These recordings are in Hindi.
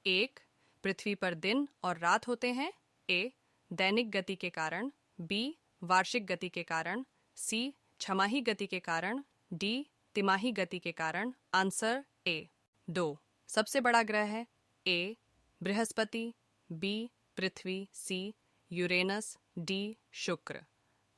एक, पृथ्वी पर दिन और रात होते हैं। ए, दैनिक गति के कारण। बी, वार्षिक गति के कारण। सी, छमाही गति के कारण। डी, तिमाही गति के कारण। Answer A. 2, सबसे बड़ा ग्रह है। ए, बृहस्पति। बी, पृथ्वी। C, Uranus. डी, शुक्र।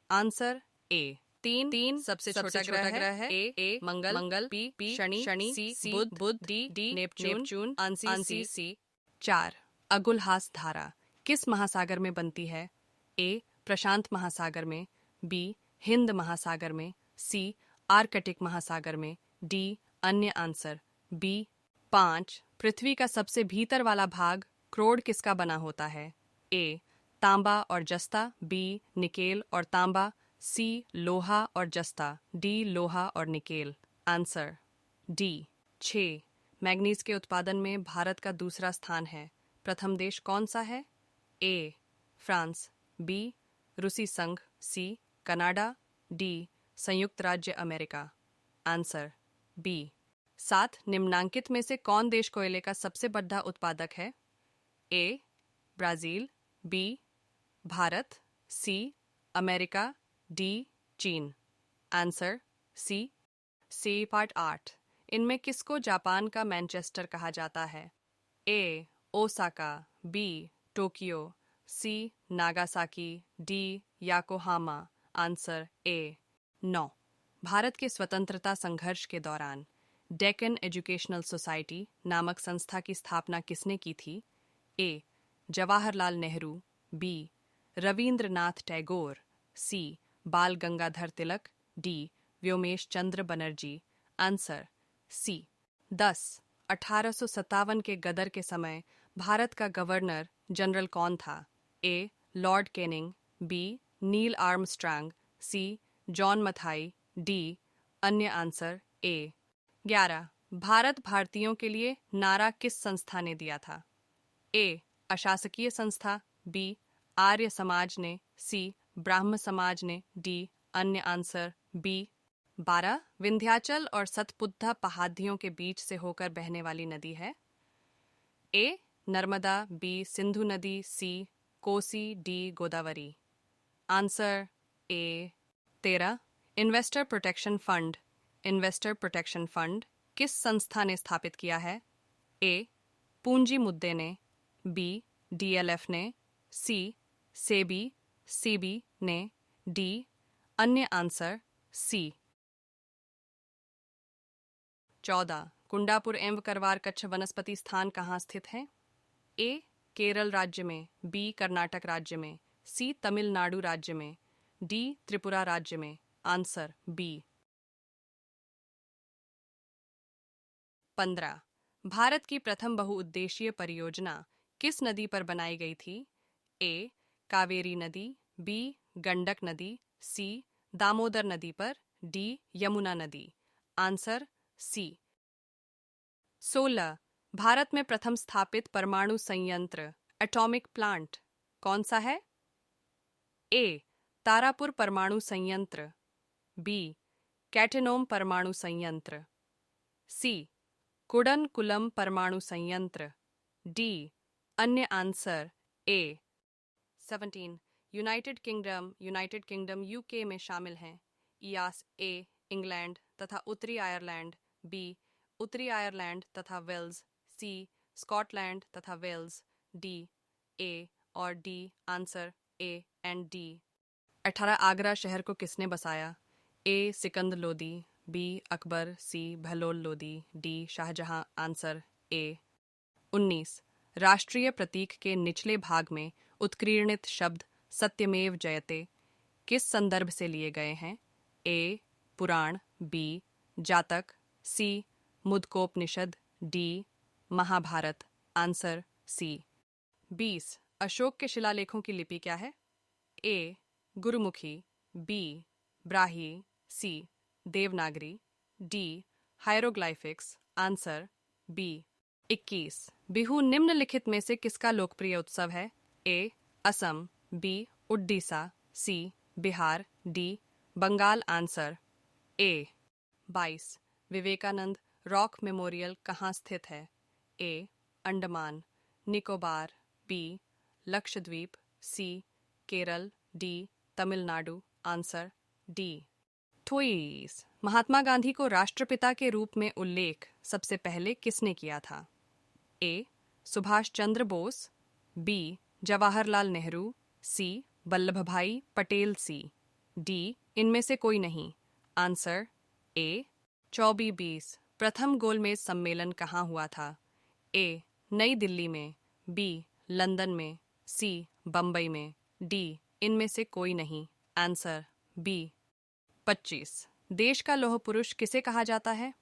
Answer A. 3, सबसे छोटा ग्रह है। ए, मंगल। बी, शनि। सी, बुध। D, Neptune. आंसी। सी। 4, अगुलहास धारा किस महासागर में बनती है? ए, प्रशांत महासागर में। बी, हिंद महासागर में। सी, आर्कटिक महासागर में। डी, अन्य। Answer B. 5, पृथ्वी का सबसे भीतर वाला भाग क्रोड किसका बना होता है? ए, तांबा और जस्ता। बी, निकेल और तांबा। सी, लोहा और जस्ता। डी, लोहा और निकेल। Answer D. 6, मैग्नीज के उत्पादन में भारत का दूसरा स्थान है। प्रथम देश कौन सा है? ए, फ्रांस। बी, रूसी संघ। सी, कनाडा। डी, संयुक्त राज्य अमेरिका। Answer B. 7, निम्नांकित में से कौन देश कोयले का सबसे बड़ा उत्पादक है? A, Brazil. B, Bharat. C, America. D, चीन। Answer C. पार्ट 8, इनमें किसको जापान का मैनचेस्टर कहा जाता है? A, Osaka. B, Tokyo. C, Nagasaki. D, Yokohama. Answer A. 9, Bharat के स्वतंत्रता संघर्ष के दौरान डेक्कन एजुकेशनल सोसाइटी नामक संस्था की स्थापना किसने की थी? A, Jawaharlal Nehru. B, Rabindranath Tagore. C, Bal Gangadhar Tilak. D, Womesh Chandra Banerjee. Answer C. 10, 1857 के गदर के समय भारत का गवर्नर जनरल कौन था? A, lord Canning. B, Neil Armstrong. C, John Mathai. D, अन्य। Answer A. 11, भारत भारतीयों के लिए नारा किस संस्था ने दिया था? ए, अशासकीय संस्था। बी, आर्य समाज ने। सी, ब्राह्म समाज ने। डी, अन्य। Answer B. 12, विंध्याचल और सतपुड़ा पहाड़ियों के बीच से होकर बहने वाली नदी है? ए, नर्मदा। बी, सिंधु नदी। C, Kosi. D, Godavari. Answer A. 13, investor protection fund. Investor protection fund किस संस्था ने स्थापित किया है? ए, पूंजी मुद्दे ने। बी, डीएलएफ ने। सी, सेबी। सीबी ने। डी, अन्य। Answer C. 14, कुंडापुर एवं करवार कच्छ वनस्पति स्थान कहाँ स्थित है? ए, केरल राज्य में। बी, कर्नाटक राज्य में। सी, तमिलनाडु राज्य में। डी, त्रिपुरा राज्य में। Answer B. 15, भारत की प्रथम बहुउद्देशीय परियोजना किस नदी पर बनाई गई थी? ए, कावेरी नदी। बी, गंडक नदी। सी, दामोदर नदी पर। डी, यमुना नदी। Answer C. 16, भारत में प्रथम स्थापित परमाणु संयंत्र एटॉमिक प्लांट कौन सा है? ए, तारापुर परमाणु संयंत्र। बी, कैटेनोम परमाणु संयंत्र। सी, कुडनकुलम परमाणु संयंत्र। डी, अन्य। Answer A. 17, United Kingdom UK में शामिल हैं। इयास। ए, इंग्लैंड तथा उत्तरी आयरलैंड। बी, उत्तरी आयरलैंड तथा वेल्स। सी, स्कॉटलैंड तथा वेल्स। डी, ए और D. Answer A and D. 18, Agra शहर को किसने बसाया? A, Sikandar Lodi. B, Akbar. C, Bahlol Lodi. D, Shahjahan. Answer A. 19, राष्ट्रीय प्रतीक के निचले भाग में उत्कीर्णित शब्द सत्यमेव जयते किस संदर्भ से लिए गए हैं? ए, Purana. B, Jataka. C, Mundakopanishad. D, Mahabharat. Answer C. 20, Ashok के शिलालेखों की लिपि क्या है? A, Gurmukhi. B, Brahmi. C, Devanagari. D, hieroglyphics. Answer B. 21, Bihu निम्नलिखित में से किसका लोकप्रिय उत्सव है? A, Assam. B, Orissa. C, Bihar. D, Bengal. Answer A. 22, Vivekananda rock memorial कहाँ स्थित है? A, Andaman. Nicobar, B Lakshadweep, C Kerala, D Tamil Nadu. Answer D. ट्वीज। महात्मा गांधी को राष्ट्रपिता के रूप में उल्लेख सबसे पहले किसने किया था? ए सुभाष चंद्र बोस, बी जवाहरलाल नेहरू, सी वल्लभ भाई पटेल, सी डी इनमें से कोई नहीं। Answer A 2420। प्रथम गोलमेज सम्मेलन कहाँ हुआ था? ए नई दिल्ली में, बी लंदन में, सी बम्बई में, डी इनमें से कोई नहीं। Answer B 25। देश का लौह पुरुष किसे कहा जाता है?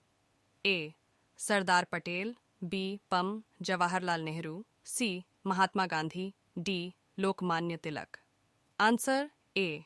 ए सरदार पटेल, बी पम Jawaharlal Nehru, C Mahatma Gandhi, D Lokmanya Tilak. Answer ए